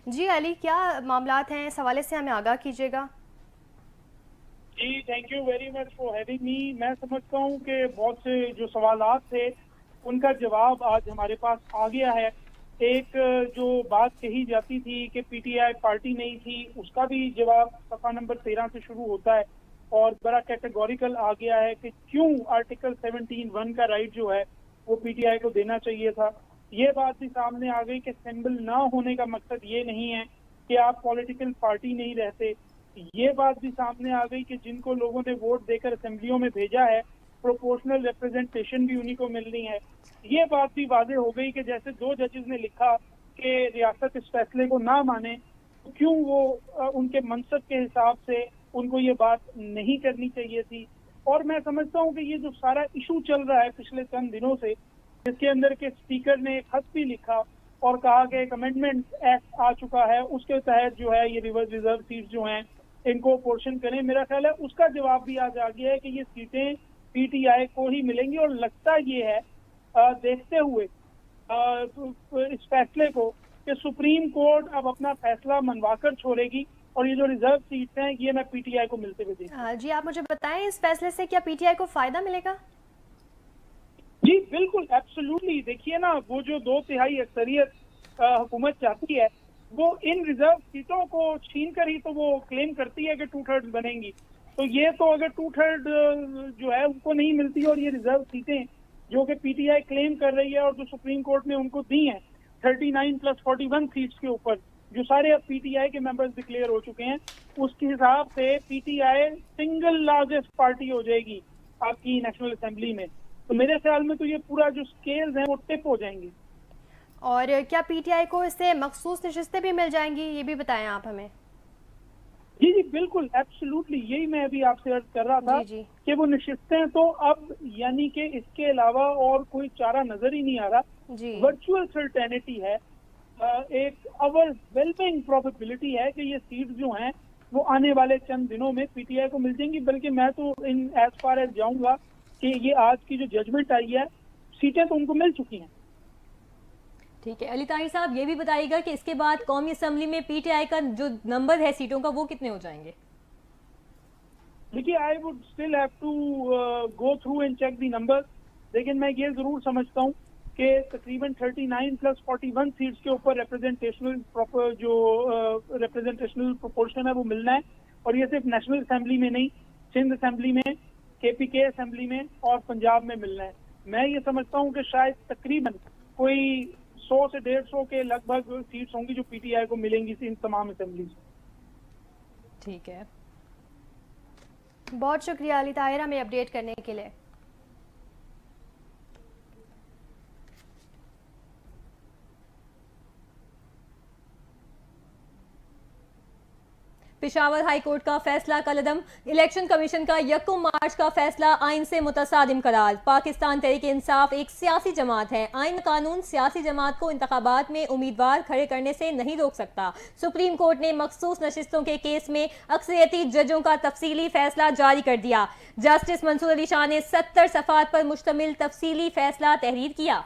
जी अली, क्या मामलात हैं, इस हवाले से हमें आगाह कीजिएगा। जी, thank you very much for having me. मैं समझता हूँ कि बहुत से जो सवालात थे उनका जवाब आज हमारे पास आ गया है। एक जो बात कही जाती थी कि पीटीआई पार्टी नहीं थी, उसका भी जवाब सफा नंबर 13 से शुरू होता है और बड़ा कैटेगोरिकल आ गया है कि क्यों आर्टिकल 17(1) का राइट जो है वो पीटीआई को देना चाहिए था। ये बात भी सामने आ गई कि सिंबल ना होने का मकसद ये नहीं है कि आप पॉलिटिकल पार्टी नहीं रहते। ये बात भी सामने आ गई कि जिनको लोगों ने वोट देकर असेंबलियों में भेजा है, प्रोपोर्शनल रिप्रेजेंटेशन भी उन्हीं को मिलनी है। ये बात भी वाजे हो गई कि जैसे दो जजेस ने लिखा कि रियासत इस फैसले को ना माने, तो क्यों वो उनके मनसब के हिसाब से उनको ये बात नहीं करनी चाहिए थी। और मैं समझता हूँ कि ये जो सारा इशू चल रहा है पिछले चंद दिनों से, जिसके अंदर के स्पीकर ने एक खत भी लिखा और कहा कि एक अमेंडमेंट एक्ट आ चुका है, उसके तहत जो है ये रिजर्व सीट जो हैं इनको पोर्शन करें। मेरा ख्याल है उसका जवाब भी आज आ गया है कि ये सीटें पीटीआई को ही मिलेंगी। और लगता ये है देखते हुए इस फैसले को कि सुप्रीम कोर्ट अब अपना फैसला मनवाकर छोड़ेगी और ये जो रिजर्व सीट्स हैं ये मैं पीटीआई को मिलते हुए देखता हूँ। जी आप मुझे बताएं, इस फैसले से क्या पीटीआई को फ़ायदा मिलेगा? जी बिल्कुल, एब्सोल्युटली। देखिए ना, वो जो 2/3 अक्सरियत हुकूमत चाहती है, वो इन रिजर्व सीटों को छीन कर ही तो वो क्लेम करती है कि 2/3 बनेंगी। तो ये तो अगर 2/3 जो है उनको नहीं मिलती और ये रिजर्व सीटें जो कि पीटीआई क्लेम कर रही है और जो सुप्रीम कोर्ट ने उनको दी हैं 39+41 सीट्स के ऊपर, जो सारे अब पीटीआई के मेंबर्स डिक्लेयर हो चुके हैं, उसके हिसाब से पीटीआई सिंगल लार्जेस्ट पार्टी हो जाएगी आपकी नेशनल असेंबली में। तो मेरे ख्याल में तो ये पूरा जो स्केल्स हैं वो टिप हो जाएंगे। और क्या पीटीआई को इससे मखसूस नशिस्तें भी मिल जाएंगी, ये भी बताएं आप हमें। जी जी बिल्कुल, एब्सोल्युटली, यही मैं अभी आपसे अर्ज कर रहा था जी जी। कि वो निश्चितें तो अब यानी कि इसके अलावा और कोई चारा नजर ही नहीं आ रहा। जी। वर्चुअल सर्टेनिटी है, एक ओवरवेलमिंग प्रोबेबिलिटी है कि ये सीट जो हैं वो आने वाले चंद दिनों में पीटीआई को मिल जाएंगी। बल्कि मैं तो इन एज फार एज जाऊंगा कि ये आज की जो जजमेंट आई है, सीटें तो उनको मिल चुकी हैं। ठीक है अली ताहिर साहब, ये भी बताइएगा कि इसके बाद कौमी असम्बली में पीटीआई का जो नंबर है सीटों का वो कितने हो जाएंगे? देखिए, I would still have to go through and check the number. लेकिन मैं ये जरूर समझता हूँ कि तकरीबन 39+41 सीट्स के ऊपर रिप्रेजेंटेशनल प्रॉपर जो रिप्रेजेंटेशनल प्रोपोर्शन है वो मिलना है। और ये सिर्फ नेशनल असेंबली में नहीं, सिंध असेंबली में, केपीके असेंबली में और पंजाब में मिलना है। मैं ये समझता हूँ कि शायद तकरीबन कोई 100 से 150 के लगभग सीट्स होंगी जो पीटीआई को मिलेंगी इन तमाम असेंबली से। ठीक है। बहुत शुक्रिया अली ताहिर हमें अपडेट करने के लिए। पेशावर हाई कोर्ट का फैसला कलदम। इलेक्शन कमीशन का 1 मार्च का फैसला आइन से मुतसादिम करार। पाकिस्तान तहरीक इंसाफ एक सियासी जमात है। आइन कानून सियासी जमात को इंतखाबात में उम्मीदवार खड़े करने से नहीं रोक सकता। सुप्रीम कोर्ट ने मखसूस नशिस्तों के केस में अक्सरियती जजों का तफसीली फैसला जारी कर दिया। जस्टिस मंसूर अली शाह ने 70 सफ़ात पर मुश्तमिल तफसीली फैसला तहरीर किया।